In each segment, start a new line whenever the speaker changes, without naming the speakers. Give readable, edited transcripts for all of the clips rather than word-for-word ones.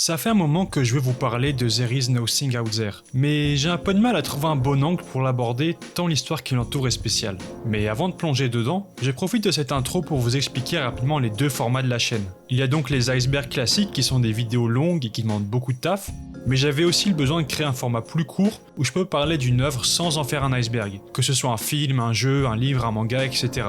Ça fait un moment que je veux vous parler de There Is Nothing Out There, mais j'ai un peu de mal à trouver un bon angle pour l'aborder tant l'histoire qui l'entoure est spéciale. Mais avant de plonger dedans, je profite de cette intro pour vous expliquer rapidement les deux formats de la chaîne. Il y a donc les icebergs classiques qui sont des vidéos longues et qui demandent beaucoup de taf, mais j'avais aussi le besoin de créer un format plus court où je peux parler d'une œuvre sans en faire un iceberg, que ce soit un film, un jeu, un livre, un manga, etc.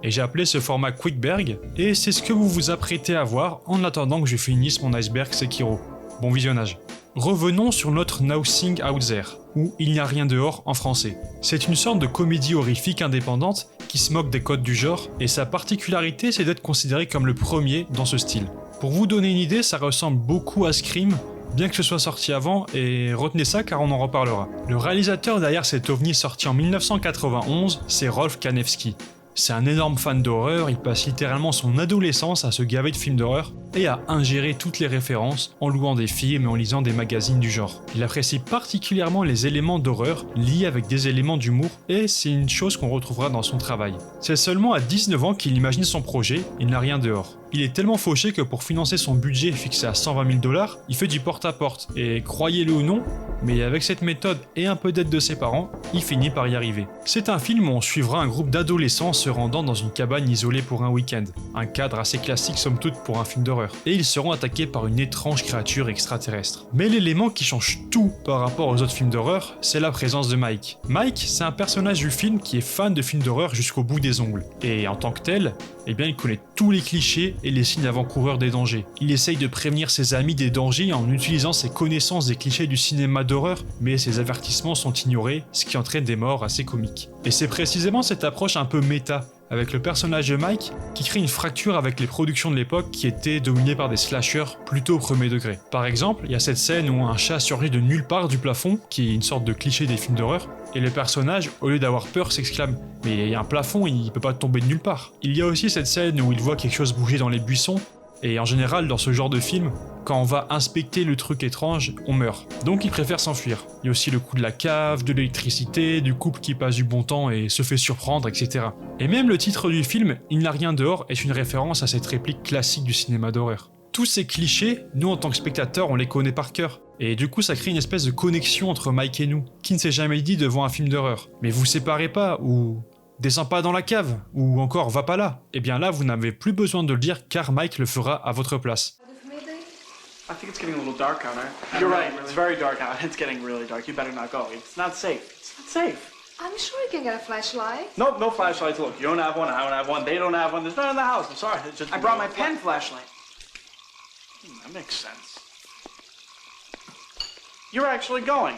Et j'ai appelé ce format Quickberg, et c'est ce que vous vous apprêtez à voir en attendant que je finisse mon iceberg Sekiro. Bon visionnage. Revenons sur notre Nothing Out There, ou Il n'y a rien dehors en français. C'est une sorte de comédie horrifique indépendante qui se moque des codes du genre, et sa particularité c'est d'être considéré comme le premier dans ce style. Pour vous donner une idée, ça ressemble beaucoup à Scream, bien que ce soit sorti avant, et retenez ça car on en reparlera. Le réalisateur derrière cet ovni sorti en 1991, c'est Rolf Kanefsky. C'est un énorme fan d'horreur, il passe littéralement son adolescence à se gaver de films d'horreur et à ingérer toutes les références en louant des films et en lisant des magazines du genre. Il apprécie particulièrement les éléments d'horreur liés avec des éléments d'humour et c'est une chose qu'on retrouvera dans son travail. C'est seulement à 19 ans qu'il imagine son projet, Il n'a rien dehors. Il est tellement fauché que pour financer son budget fixé à 120 000 $, il fait du porte-à-porte. Et croyez-le ou non, mais avec cette méthode et un peu d'aide de ses parents, il finit par y arriver. C'est un film où on suivra un groupe d'adolescents se rendant dans une cabane isolée pour un week-end. Un cadre assez classique somme toute pour un film d'horreur. Et ils seront attaqués par une étrange créature extraterrestre. Mais l'élément qui change tout par rapport aux autres films d'horreur, c'est la présence de Mike. Mike, c'est un personnage du film qui est fan de films d'horreur jusqu'au bout des ongles. Et en tant que tel, eh bien il connaît tous les clichés et les signes avant-coureurs des dangers. Il essaye de prévenir ses amis des dangers en utilisant ses connaissances des clichés du cinéma d'horreur, mais ses avertissements sont ignorés, ce qui entraîne des morts assez comiques. Et c'est précisément cette approche un peu méta, avec le personnage de Mike, qui crée une fracture avec les productions de l'époque qui étaient dominées par des slashers plutôt au premier degré. Par exemple, il y a cette scène où un chat surgit de nulle part du plafond, qui est une sorte de cliché des films d'horreur, et le personnage, au lieu d'avoir peur, s'exclame « Mais il y a un plafond, il peut pas tomber de nulle part ». Il y a aussi cette scène où il voit quelque chose bouger dans les buissons, et en général, dans ce genre de film, quand on va inspecter le truc étrange, on meurt. Donc il préfère s'enfuir. Il y a aussi le coup de la cave, de l'électricité, du couple qui passe du bon temps et se fait surprendre, etc. Et même le titre du film, Il n'a rien dehors, est une référence à cette réplique classique du cinéma d'horreur. Tous ces clichés, nous en tant que spectateurs, on les connaît par cœur. Et du coup, ça crée une espèce de connexion entre Mike et nous. Qui ne s'est jamais dit devant un film d'horreur? Mais vous séparez pas, ou descends pas dans la cave, ou encore va pas là. Et bien là, vous n'avez plus besoin de le dire car Mike le fera à votre place.
I think it's getting a little dark out there. You're right, it's very dark out. It's getting really dark. You better not go. It's not safe. It's not safe.
I'm sure you can get a flashlight.
Nope, no flashlights. Look, you don't have one, I don't have one, they don't have one. There's none in the house. I'm sorry. It's just...
I brought my pen flashlight.
That makes sense. You're actually going.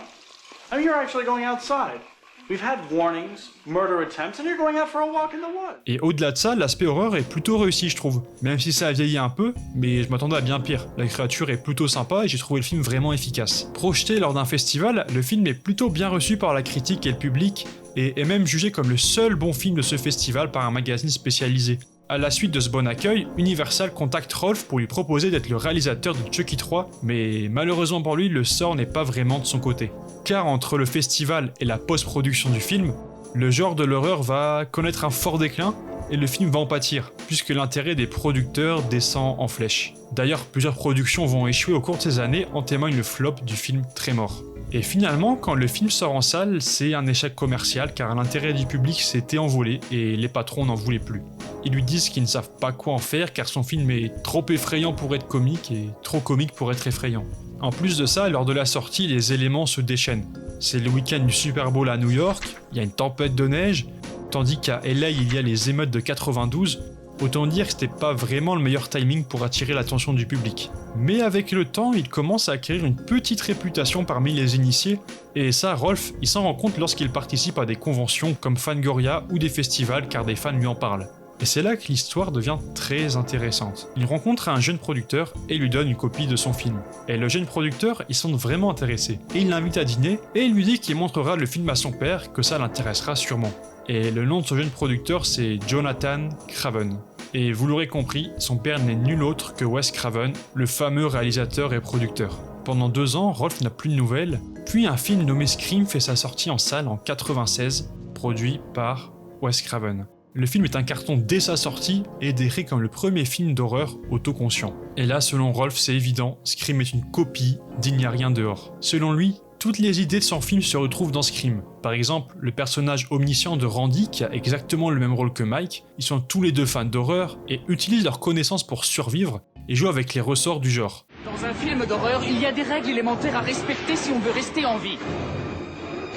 I mean, you're actually going outside. We've had warnings, murder attempts, and you're going out for a walk in the woods.
Et au-delà de ça, l'aspect horreur est plutôt réussi, je trouve. Même si ça a vieilli un peu, mais je m'attendais à bien pire. La créature est plutôt sympa et j'ai trouvé le film vraiment efficace. Projeté lors d'un festival, le film est plutôt bien reçu par la critique et le public, et est même jugé comme le seul bon film de ce festival par un magazine spécialisé. À la suite de ce bon accueil, Universal contacte Rolf pour lui proposer d'être le réalisateur de Chucky 3, mais malheureusement pour lui, le sort n'est pas vraiment de son côté. Car entre le festival et la post-production du film, le genre de l'horreur va connaître un fort déclin et le film va en pâtir, puisque l'intérêt des producteurs descend en flèche. D'ailleurs, plusieurs productions vont échouer au cours de ces années, en témoigne le flop du film Tremor. Et finalement, quand le film sort en salle, c'est un échec commercial car l'intérêt du public s'était envolé et les patrons n'en voulaient plus. Ils lui disent qu'ils ne savent pas quoi en faire car son film est trop effrayant pour être comique et trop comique pour être effrayant. En plus de ça, lors de la sortie, les éléments se déchaînent. C'est le week-end du Super Bowl à New York, il y a une tempête de neige, tandis qu'à LA il y a les émeutes de 92, autant dire que c'était pas vraiment le meilleur timing pour attirer l'attention du public. Mais avec le temps, il commence à acquérir une petite réputation parmi les initiés, et ça, Rolf, il s'en rend compte lorsqu'il participe à des conventions comme Fangoria ou des festivals car des fans lui en parlent. Et c'est là que l'histoire devient très intéressante. Il rencontre un jeune producteur et lui donne une copie de son film. Et le jeune producteur, il semble vraiment intéressé. Et il l'invite à dîner et il lui dit qu'il montrera le film à son père, que ça l'intéressera sûrement. Et le nom de ce jeune producteur, c'est Jonathan Craven. Et vous l'aurez compris, son père n'est nul autre que Wes Craven, le fameux réalisateur et producteur. Pendant 2 ans, Rolf n'a plus de nouvelles, puis un film nommé Scream fait sa sortie en salle en 96, produit par Wes Craven. Le film est un carton dès sa sortie et est décrit comme le premier film d'horreur autoconscient. Et là, selon Rolf, c'est évident, Scream est une copie d'Il n'y a rien dehors. Selon lui, toutes les idées de son film se retrouvent dans Scream. Par exemple, le personnage omniscient de Randy, qui a exactement le même rôle que Mike, ils sont tous les deux fans d'horreur et utilisent leurs connaissances pour survivre et jouent avec les ressorts du genre.
Dans un film d'horreur, il y a des règles élémentaires à respecter si on veut rester en vie.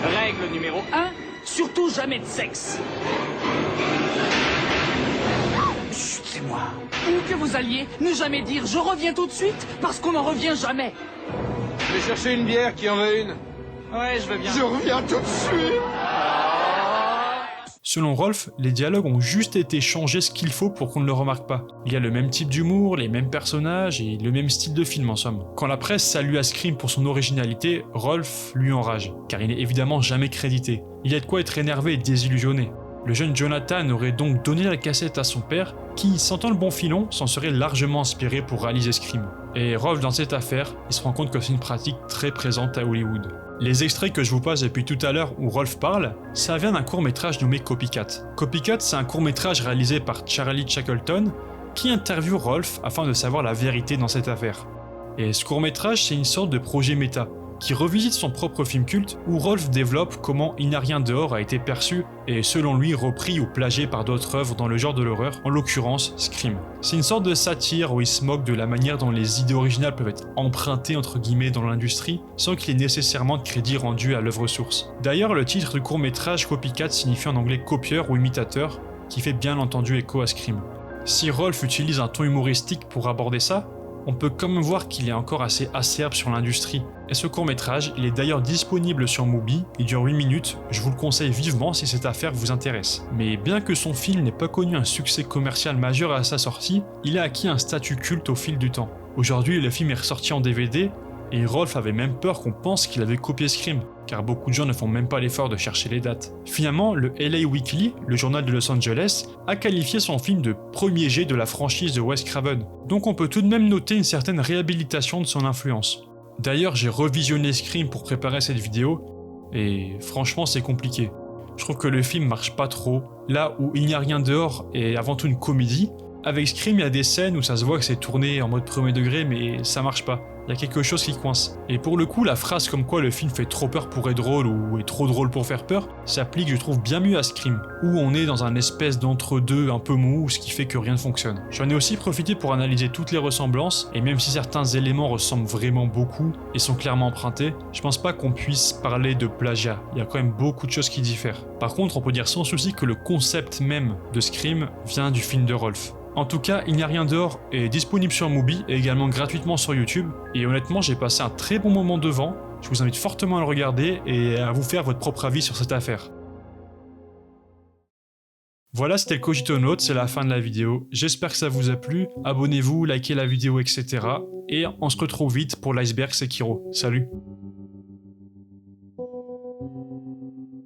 Règle numéro 1, surtout jamais de sexe. Chut, c'est moi. Ou que vous alliez ne jamais dire « je reviens tout de suite » parce qu'on n'en revient jamais.
Je vais chercher une bière, qui en veut une?
Ouais, je veux bien.
Je reviens tout de suite.
Selon Rolf, les dialogues ont juste été changés ce qu'il faut pour qu'on ne le remarque pas. Il y a le même type d'humour, les mêmes personnages et le même style de film en somme. Quand la presse salue à Scream pour son originalité, Rolf lui enrage, car il n'est évidemment jamais crédité. Il y a de quoi être énervé et désillusionné. Le jeune Jonathan aurait donc donné la cassette à son père, qui, sentant le bon filon, s'en serait largement inspiré pour réaliser Scream. Et Rolf, dans cette affaire, il se rend compte que c'est une pratique très présente à Hollywood. Les extraits que je vous passe depuis tout à l'heure où Rolf parle, ça vient d'un court-métrage nommé Copycat. Copycat, c'est un court-métrage réalisé par Charlie Shackleton, qui interviewe Rolf afin de savoir la vérité dans cette affaire. Et ce court-métrage, c'est une sorte de projet méta, qui revisite son propre film culte où Rolf développe comment Il n'y a rien dehors a été perçu et selon lui repris ou plagié par d'autres œuvres dans le genre de l'horreur, en l'occurrence Scream. C'est une sorte de satire où il se moque de la manière dont les idées originales peuvent être empruntées entre guillemets dans l'industrie sans qu'il y ait nécessairement de crédit rendu à l'œuvre source. D'ailleurs, le titre du court-métrage Copycat signifie en anglais copieur ou imitateur, qui fait bien entendu écho à Scream. Si Rolf utilise un ton humoristique pour aborder ça, on peut quand même voir qu'il est encore assez acerbe sur l'industrie. Et ce court-métrage, il est d'ailleurs disponible sur Mubi, il dure 8 minutes, je vous le conseille vivement si cette affaire vous intéresse. Mais bien que son film n'ait pas connu un succès commercial majeur à sa sortie, il a acquis un statut culte au fil du temps. Aujourd'hui, le film est ressorti en DVD, et Rolf avait même peur qu'on pense qu'il avait copié Scream, car beaucoup de gens ne font même pas l'effort de chercher les dates. Finalement, le LA Weekly, le journal de Los Angeles, a qualifié son film de premier jet de la franchise de Wes Craven, donc on peut tout de même noter une certaine réhabilitation de son influence. D'ailleurs, j'ai revisionné Scream pour préparer cette vidéo, et franchement c'est compliqué. Je trouve que le film marche pas trop, là où Il n'y a rien dehors est avant tout une comédie. Avec Scream, il y a des scènes où ça se voit que c'est tourné en mode premier degré, mais ça marche pas. Il y a quelque chose qui coince. Et pour le coup, la phrase comme quoi le film fait trop peur pour être drôle ou est trop drôle pour faire peur, s'applique, je trouve, bien mieux à Scream, où on est dans un espèce d'entre-deux un peu mou, ce qui fait que rien ne fonctionne. J'en ai aussi profité pour analyser toutes les ressemblances, et même si certains éléments ressemblent vraiment beaucoup et sont clairement empruntés, je pense pas qu'on puisse parler de plagiat. Il y a quand même beaucoup de choses qui diffèrent. Par contre, on peut dire sans souci que le concept même de Scream vient du film de Rolf. En tout cas, Il n'y a rien dehors est disponible sur Mubi et également gratuitement sur YouTube. Et honnêtement, j'ai passé un très bon moment devant. Je vous invite fortement à le regarder et à vous faire votre propre avis sur cette affaire. Voilà, c'était le Cogito Note, c'est la fin de la vidéo. J'espère que ça vous a plu. Abonnez-vous, likez la vidéo, etc. Et on se retrouve vite pour l'iceberg Sekiro. Salut!